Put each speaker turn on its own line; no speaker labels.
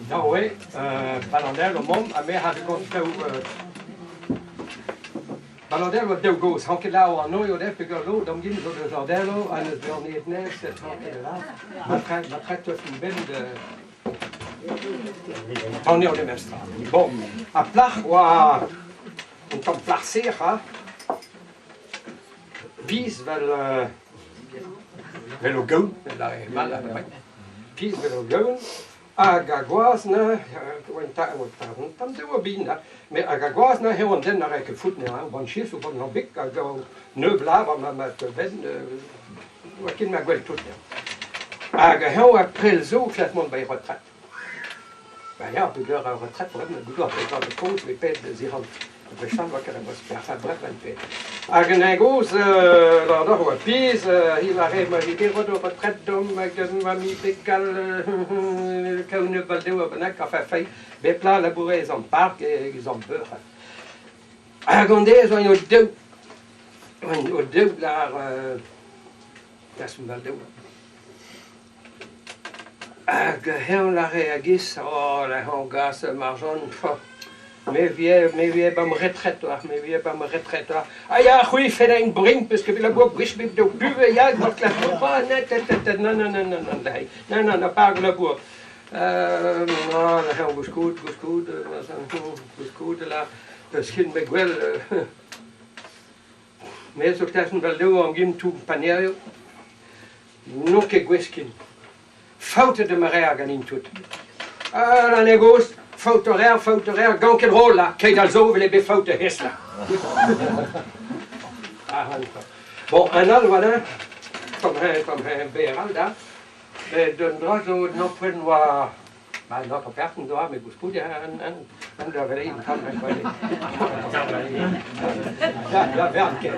Nou oui, Balandel om a me had gone to Balandel wat deu goes, hanke lau an noi o de pe lo, dom gin zo de Jardelo, an es bel niet nes, et hanke de la. Ma tret tot een ben de... Tony o de mestra. Bon, a plach wa... Un tom plach seach, ha? Pies wel... Wel o goun, la e mal a de Pies wel o goun. Ag a gwasna, tam de oa bina, me ag a gwasna he an den ar eke foutne an, ban chis ou ban bik, ag o neuf lav am mat ben, oa kin ma gwell tout ne. Ag a heo a prel zo klatmont bai retrat. Ba ya, bugeur a retrat, brem, bugeur a pet de koz, me pet de zirant. Bechan va kere bos perfa bref an pet. Ag an egoz, l'ordor oa piz, il a re ma videro do retrat dom, ag ma mi bekal, kaoune baldeo a benak, a fa fei, bepla labourez an park, e an beur. Ag an dez oan o deud lar, gasm baldeo. Ag heon la re a gis, oh, la heon gas marjon, me vie bam retret là, me vie bam retret là. Ah ja, goeie verder in brink, parce que la bois briche bip do buwe, ja, ik mag la bois, net, non, pas la bois. Non, la heon was goed, la, skin me gwel, mais zo tassen wel do am gim toe panerio, nog ke gweskin. Foute de marea ganin tout. Ah, la negos, foute horaire, gank en rol là, kijk al zo wil ik foute hesla. Bon, en al voilà, comme un béral là, de droit zo nog pren wa, maar nog op perten doa, met boespoed en daar wil ik in kan met wel. Ja, werken.